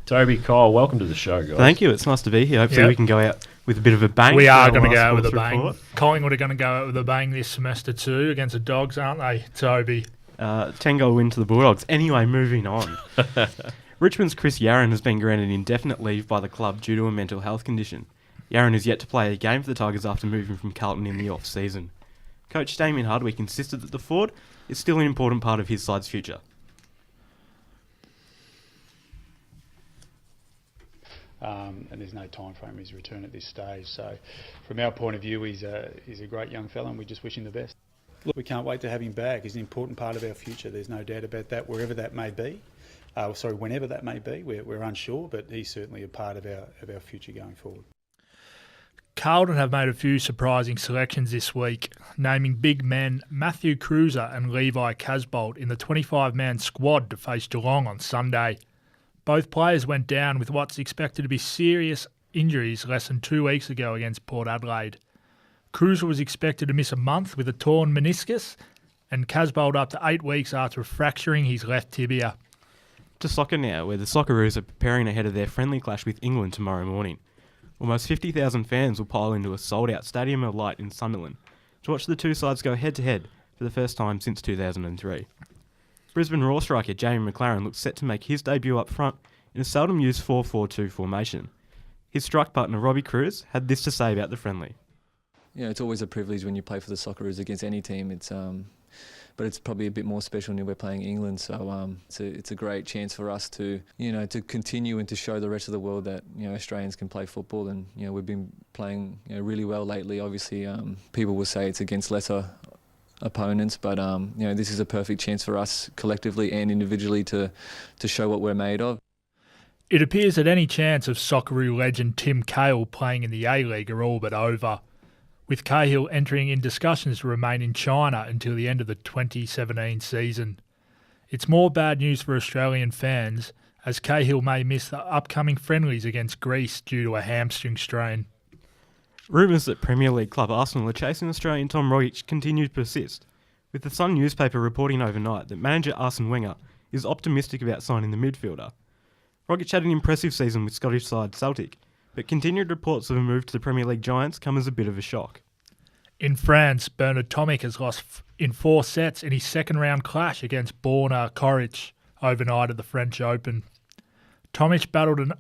Toby, Kyle, welcome to the show, guys. Thank you. It's nice to be here. Hopefully we can go out with a bit of a bang. We are going to go out with a bang. report. Collingwood are going to go out with a bang this semester too against the Dogs, aren't they, Toby? 10-goal win to the Bulldogs. Anyway, moving on. Richmond's Chris Yarran has been granted indefinite leave by the club due to a mental health condition. Yarran is yet to play a game for the Tigers after moving from Carlton in the off-season. Coach Damien Hardwick insisted that the forward is still an important part of his side's future. And there's no time frame for his return at this stage. So from our point of view, he's a great young fella and we just wish him the best. Look, we can't wait to have him back. He's an important part of our future. There's no doubt about that, wherever that may be. Whenever that may be. We're unsure, but he's certainly a part of our future going forward. Carlton have made a few surprising selections this week, naming big men Matthew Cruiser and Levi Casbolt in the 25-man squad to face Geelong on Sunday. Both players went down with what's expected to be serious injuries less than 2 weeks ago against Port Adelaide. Cruiser was expected to miss a month with a torn meniscus, and Casbolt up to 8 weeks after fracturing his left tibia. To soccer now, where the Socceroos are preparing ahead of their friendly clash with England tomorrow morning. Almost 50,000 fans will pile into a sold-out Stadium of Light in Sunderland to watch the two sides go head-to-head for the first time since 2003. Brisbane Raw striker Jamie McLaren looks set to make his debut up front in a seldom-used 4-4-2 formation. His strike partner Robbie Cruz had this to say about the friendly. Yeah, it's always a privilege when you play for the Socceroos against any team. But it's probably a bit more special when we're playing England. So it's a great chance for us to to continue and to show the rest of the world that Australians can play football. And we've been playing really well lately. Obviously, people will say it's against lesser opponents, but this is a perfect chance for us collectively and individually to show what we're made of. It appears that any chance of Socceroo legend Tim Cahill playing in the A-League are all but over, with Cahill entering in discussions to remain in China until the end of the 2017 season. It's more bad news for Australian fans, as Cahill may miss the upcoming friendlies against Greece due to a hamstring strain. Rumours that Premier League club Arsenal are chasing Australian Tom Rogic continue to persist, with the Sun newspaper reporting overnight that manager Arsene Wenger is optimistic about signing the midfielder. Rogic had an impressive season with Scottish side Celtic, but continued reports of a move to the Premier League Giants come as a bit of a shock. In France, Bernard Tomic has lost in 4 sets in his second-round clash against Borna Coric overnight at the French Open. Tomic battled an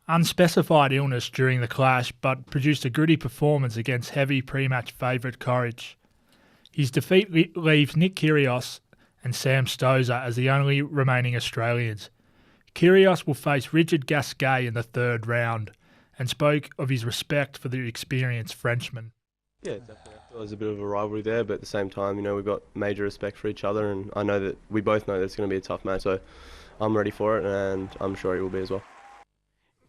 unspecified illness during the clash, but produced a gritty performance against heavy pre-match favourite Coric. His defeat leaves Nick Kyrgios and Sam Stosur as the only remaining Australians. Kyrgios will face Richard Gasquet in the 3rd round, and spoke of his respect for the experienced Frenchman. Yeah, definitely. I feel there's a bit of a rivalry there, but at the same time, we've got major respect for each other, and I know that we both know that it's going to be a tough match, so I'm ready for it, and I'm sure he will be as well.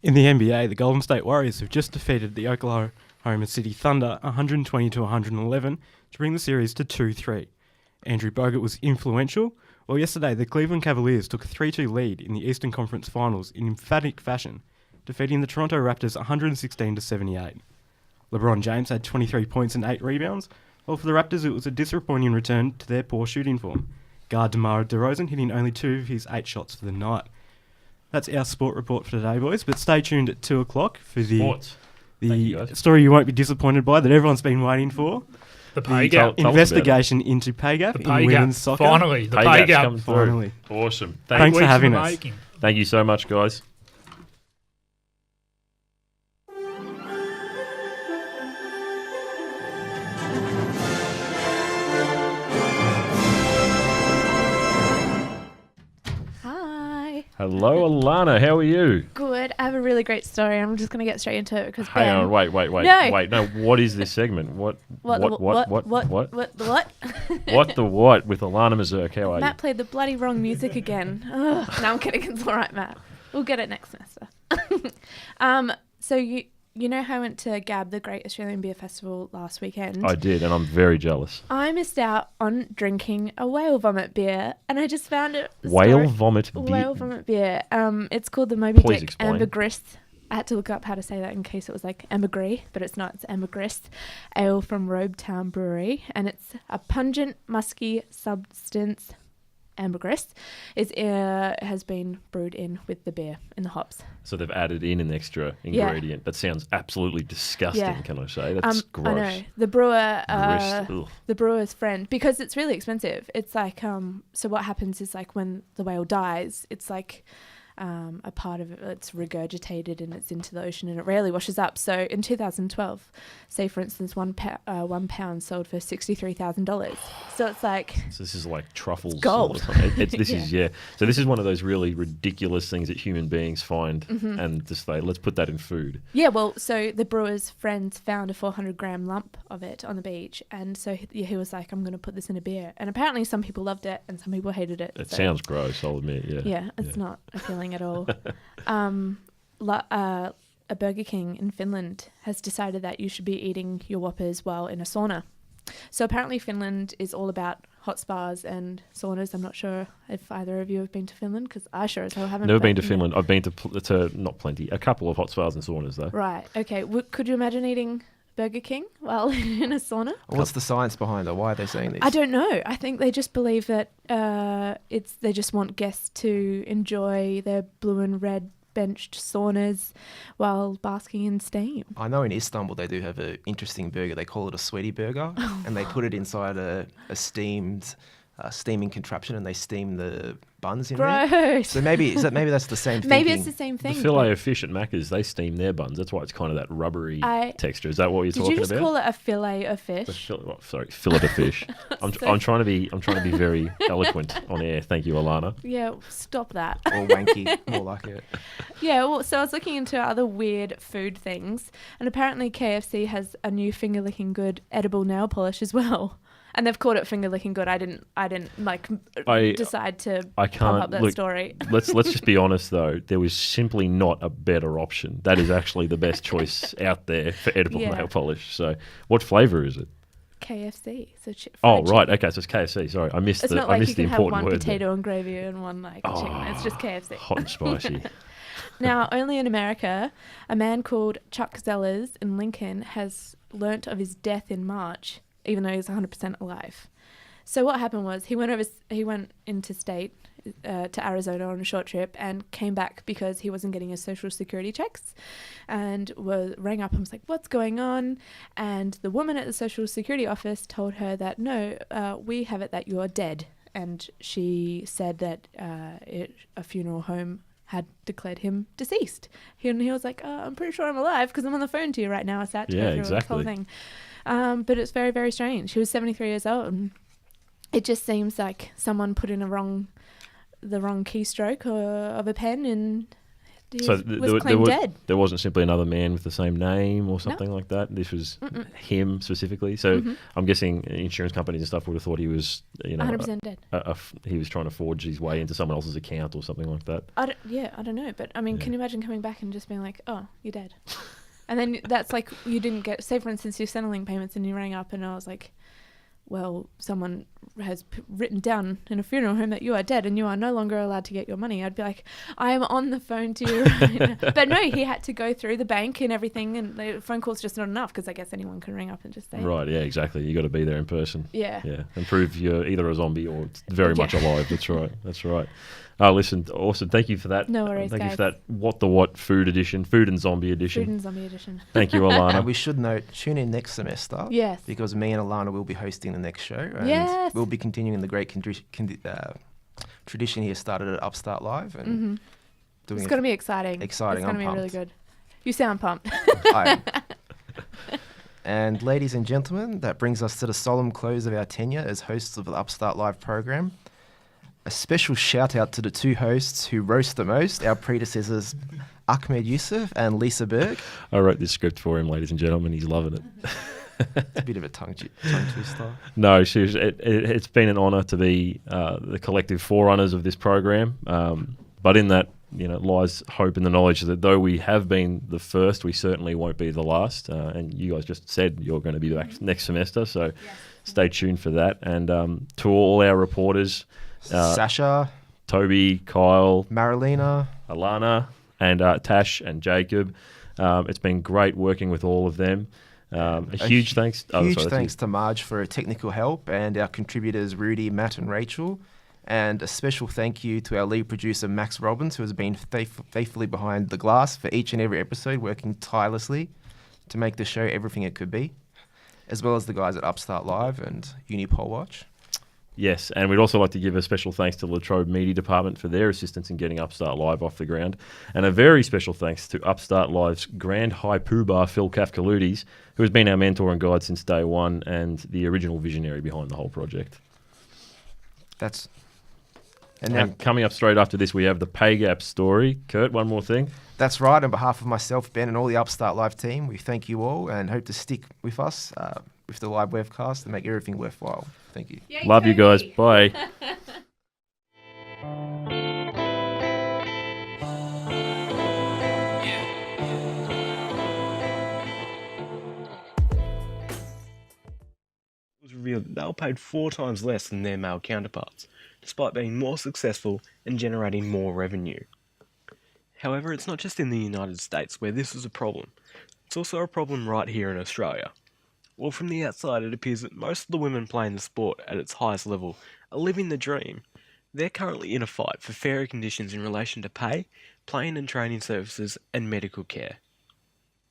In the NBA, the Golden State Warriors have just defeated the Oklahoma City Thunder 120-111 to bring the series to 2-3. Andrew Bogut was influential, while yesterday the Cleveland Cavaliers took a 3-2 lead in the Eastern Conference Finals in emphatic fashion, defeating the Toronto Raptors 116-78. LeBron James had 23 points and 8 rebounds, while for the Raptors it was a disappointing return to their poor shooting form. Guard DeMar DeRozan hitting only 2 of his 8 shots for the night. That's our sport report for today, boys, but stay tuned at 2 o'clock for the story you won't be disappointed by that everyone's been waiting for. The pay gap. Investigation into pay gap in women's soccer. Finally, the pay gap. Finally. Awesome. Thanks for having us. Thank you so much, guys. Hello, Alana. How are you? Good. I have a really great story. I'm just going to get straight into it because Hang on. Wait. No. Wait. No. What is this segment? What What the what what? What the what with Alana Mazurk? How are Matt played the bloody wrong music again. Ugh. No, I'm kidding. It's all right, Matt. We'll get it next semester. So you know how I went to GAB, the Great Australian Beer Festival, last weekend? I did, and I'm very jealous. I missed out on drinking a whale vomit beer, and I just found it. Whale vomit beer? Whale vomit beer. It's called the Moby Please Dick explain. Ambergris. I had to look up how to say that in case it was like ambergris, but it's not. It's ambergris ale from Robetown Brewery, and it's a pungent, musky substance. Ambergris has been brewed in with the beer in the hops. So they've added in an extra ingredient. That sounds absolutely disgusting. Can I say that's gross? I know the brewer's friend, because it's really expensive. It's like so what happens is like when the whale dies, it's like a part of it's regurgitated and it's into the ocean and it rarely washes up. So in 2012, say for instance, one pound sold for $63,000. So it's like so this is like truffles. Gold. This is So this is one of those really ridiculous things that human beings find and just say, let's put that in food. Yeah, well, so the brewer's friends found a 400-gram lump of it on the beach, and so he was like, I'm going to put this in a beer. And apparently some people loved it and some people hated it. It sounds gross, I'll admit. Yeah, it's not appealing at all. A Burger King in Finland has decided that you should be eating your Whoppers while in a sauna. So apparently Finland is all about hot spas and saunas. I'm not sure if either of you have been to Finland, because I sure as hell haven't. Never been to Finland. I've been to not plenty, a couple of hot spas and saunas though. Right. Okay. Could you imagine eating Burger King while in a sauna? What's the science behind it? Why are they saying this? I don't know. I think they just believe that they just want guests to enjoy their blue and red benched saunas while basking in steam. I know in Istanbul they do have an interesting burger. They call it a sweaty burger, and they put it inside a steaming contraption, and they steam the buns in there. So maybe that's the same thing. Maybe it's the same thing. The fillet of fish at Macca's, they steam their buns. That's why it's kind of that rubbery texture. Is that what you're talking about? Did you just call it a fillet of fish? Fillet of fish. I'm trying to be very eloquent on air. Thank you, Alana. Yeah, stop that. Or wanky, more like it. Yeah, well, so I was looking into other weird food things, and apparently KFC has a new finger licking good edible nail polish as well. And they've called it finger licking good. I didn't decide to pump up that story. Let's just be honest though. There was simply not a better option. That is actually the best choice out there for edible nail polish. So, what flavour is it? KFC. So right. Okay, so it's KFC. Sorry, I missed the important word. It's not like you can have one word potato there. and gravy and one chicken. It's just KFC. Hot and spicy. Now, only in America, a man called Chuck Zellers in Lincoln has learnt of his death in March, even though he's 100% alive. So what happened was he went interstate to Arizona on a short trip and came back because he wasn't getting his social security checks, and rang up and was like, what's going on? And the woman at the social security office told her that, no, we have it that you're dead. And she said that a funeral home had declared him deceased. He was like, I'm pretty sure I'm alive because I'm on the phone to you right now. I sat to go through this whole thing. But it's very, very strange. He was 73 years old, and it just seems like someone put in the wrong keystroke of a pen, and he was claimed dead. There wasn't simply another man with the same name or something like that. This was him specifically. So I'm guessing insurance companies and stuff would have thought he was, 100% dead. He was trying to forge his way into someone else's account or something like that. I don't know. But I mean, can you imagine coming back and just being like, oh, you're dead? And then that's like you didn't get, say for instance, you're settling payments and you rang up and I was like, well, someone has written down in a funeral home that you are dead and you are no longer allowed to get your money. I'd be like, I am on the phone to you right now. But no, he had to go through the bank and everything, and the phone call's just not enough because I guess anyone can ring up and just say. Right, yeah, exactly. You got to be there in person. Yeah. Yeah, and prove you're either a zombie or very much alive. That's right. That's right. Listen, awesome. Thank you for that. No worries, Thank guys. you for that What the What food edition, food and zombie edition. Food and zombie edition. Thank you, Alana. And we should note, tune in next semester. Yes. Because me and Alana will be hosting the next show. And yes. we'll be continuing the great tradition here started at Upstart Live. And doing it's going to be exciting. Exciting. It's going to be really good. You sound pumped. I am. And ladies and gentlemen, that brings us to the solemn close of our tenure as hosts of the Upstart Live program. A special shout out to the two hosts who roast the most, our predecessors Ahmed Yusuf and Lisa Berg. I wrote this script for him, ladies and gentlemen. He's loving it. It's a bit of a tongue twister. No, it's been an honour to be the collective forerunners of this program. But in that, lies hope in the knowledge that though we have been the first, we certainly won't be the last. And you guys just said you're going to be back next semester, so stay tuned for that. And to all our reporters, Sasha, Toby, Kyle, Marilena, Alana, and Tash and Jacob. It's been great working with all of them. A huge thanks. Thanks to Marge for her technical help, and our contributors Rudy, Matt, and Rachel. And a special thank you to our lead producer Max Robbins, who has been faithfully behind the glass for each and every episode, working tirelessly to make the show everything it could be, as well as the guys at Upstart Live and Unipol Watch. Yes, and we'd also like to give a special thanks to Latrobe Media Department for their assistance in getting Upstart Live off the ground. And a very special thanks to Upstart Live's Grand High Poobah, Phil Kafkaludes, who has been our mentor and guide since day one and the original visionary behind the whole project. And coming up straight after this, we have the pay gap story. Kurt, one more thing. That's right. On behalf of myself, Ben, and all the Upstart Live team, we thank you all and hope to stick with us with the live webcast and make everything worthwhile. Thank you. Yay, love Toby. You guys. Bye. It was revealed that they were paid 4 times less than their male counterparts, despite being more successful and generating more revenue. However, it's not just in the United States where this is a problem. It's also a problem right here in Australia. Well, from the outside, it appears that most of the women playing the sport at its highest level are living the dream. They're currently in a fight for fairer conditions in relation to pay, playing and training services, and medical care.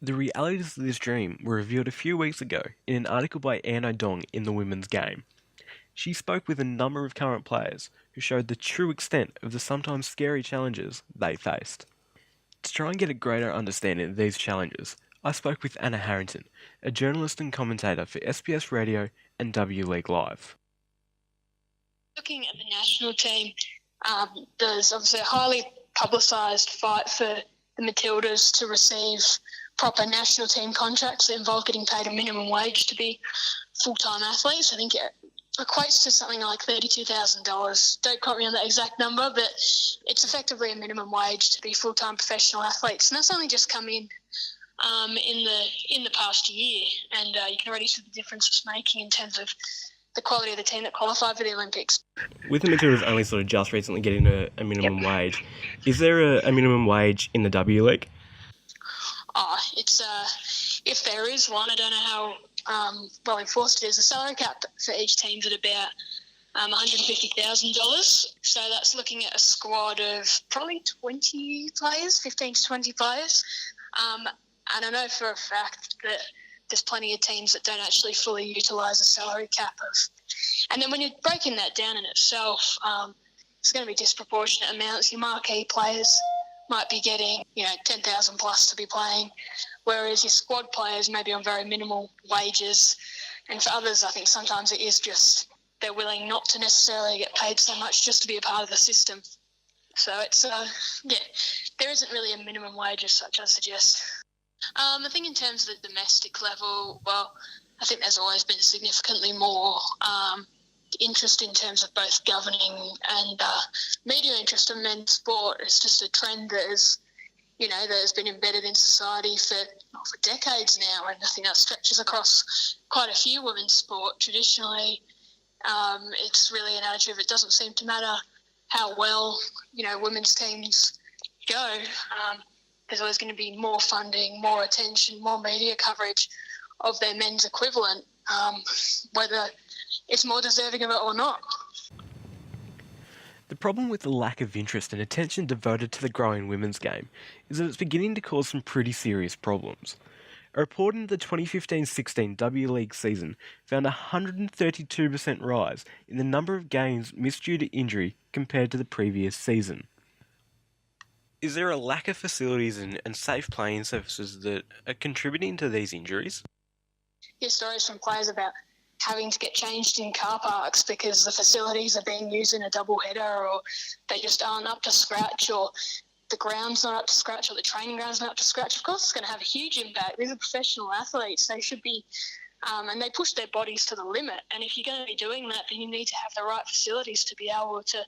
The realities of this dream were revealed a few weeks ago in an article by Anne O'Dong in The Women's Game. She spoke with a number of current players who showed the true extent of the sometimes scary challenges they faced. To try and get a greater understanding of these challenges, I spoke with Anna Harrington, a journalist and commentator for SBS Radio and W League Live. Looking at the national team, there's obviously a highly publicised fight for the Matildas to receive proper national team contracts that involve getting paid a minimum wage to be full-time athletes. I think it equates to something like $32,000. Don't quote me on that exact number, but it's effectively a minimum wage to be full-time professional athletes. And that's only just come in the past year, and you can already see the difference it's making in terms of the quality of the team that qualified for the Olympics. With the Matildas only sort of just recently getting a minimum wage, is there a minimum wage in the W League? It's if there is one, I don't know how well enforced it is. The salary cap for each team's at about $150,000. So that's looking at a squad of probably 20 players, 15 to 20 players. And I know for a fact that there's plenty of teams that don't actually fully utilise the salary cap and then when you're breaking that down in itself, it's going to be disproportionate amounts. Your marquee players might be getting, 10,000 plus to be playing, whereas your squad players may be on very minimal wages. And for others, I think sometimes it is just they're willing not to necessarily get paid so much just to be a part of the system. So it's, there isn't really a minimum wage as such, I suggest. I think in terms of the domestic level, well, I think there's always been significantly more interest in terms of both governing and media interest in men's sport. It's just a trend that is, that has been embedded in society for decades now, and I think that stretches across quite a few women's sport. Traditionally, it's really an attitude of it doesn't seem to matter how well, women's teams go. There's always going to be more funding, more attention, more media coverage of their men's equivalent, whether it's more deserving of it or not. The problem with the lack of interest and attention devoted to the growing women's game is that it's beginning to cause some pretty serious problems. A report in the 2015-16 W League season found a 132% rise in the number of games missed due to injury compared to the previous season. Is there a lack of facilities and safe playing surfaces that are contributing to these injuries? Hear stories from players about having to get changed in car parks because the facilities are being used in a double header, or they just aren't up to scratch, or the ground's not up to scratch, or the training ground's not up to scratch. Of course, it's going to have a huge impact. These are professional athletes. They should be, and they push their bodies to the limit. And if you're going to be doing that, then you need to have the right facilities to be able to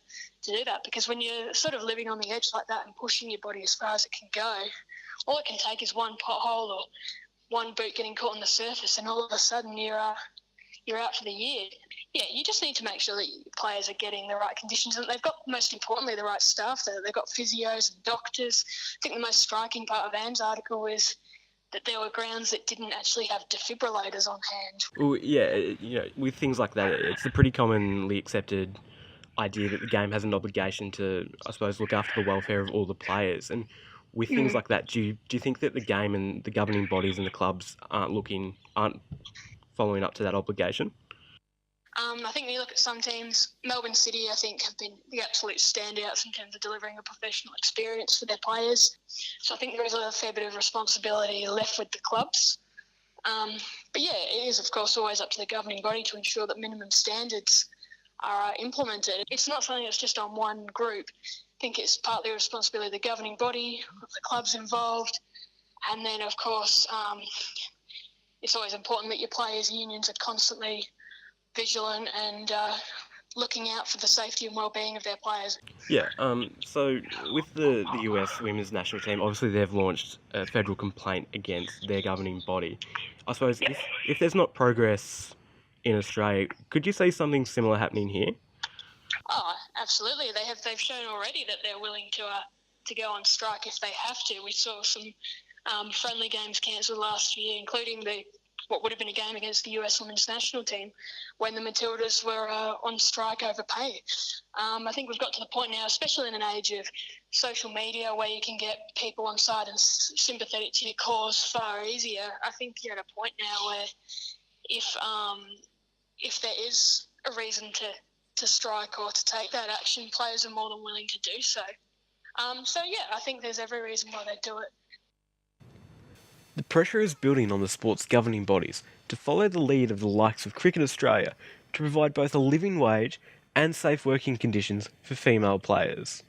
do that. Because when you're sort of living on the edge like that and pushing your body as far as it can go, all it can take is one pothole or one boot getting caught on the surface, and all of a sudden you're out for the year. Yeah, you just need to make sure that your players are getting the right conditions, and they've got, most importantly, the right staff there. They've got physios and doctors. I think the most striking part of Anne's article was that there were grounds that didn't actually have defibrillators on hand. Well, yeah, with things like that, it's a pretty commonly accepted idea that the game has an obligation to, I suppose, look after the welfare of all the players. And with things like that, do you think that the game and the governing bodies and the clubs aren't following up to that obligation? I think when you look at some teams, Melbourne City, I think, have been the absolute standouts in terms of delivering a professional experience for their players. So I think there is a fair bit of responsibility left with the clubs. But yeah, it is, of course, always up to the governing body to ensure that minimum standards are implemented. It's not something that's just on one group. I think it's partly a responsibility of the governing body, of the clubs involved, and then, of course, it's always important that your players' unions are constantly vigilant and looking out for the safety and well-being of their players. Yeah, so with the US women's national team, obviously they've launched a federal complaint against their governing body. I suppose if there's not progress in Australia, could you see something similar happening here? Oh, absolutely. They've shown already that they're willing to go on strike if they have to. We saw some friendly games cancelled last year, including what would have been a game against the US women's national team when the Matildas were on strike over pay. I think we've got to the point now, especially in an age of social media where you can get people on side and sympathetic to your cause far easier. I think you're at a point now where if there is a reason to strike or to take that action, players are more than willing to do so. So yeah, I think there's every reason why they do it. The pressure is building on the sport's governing bodies to follow the lead of the likes of Cricket Australia to provide both a living wage and safe working conditions for female players.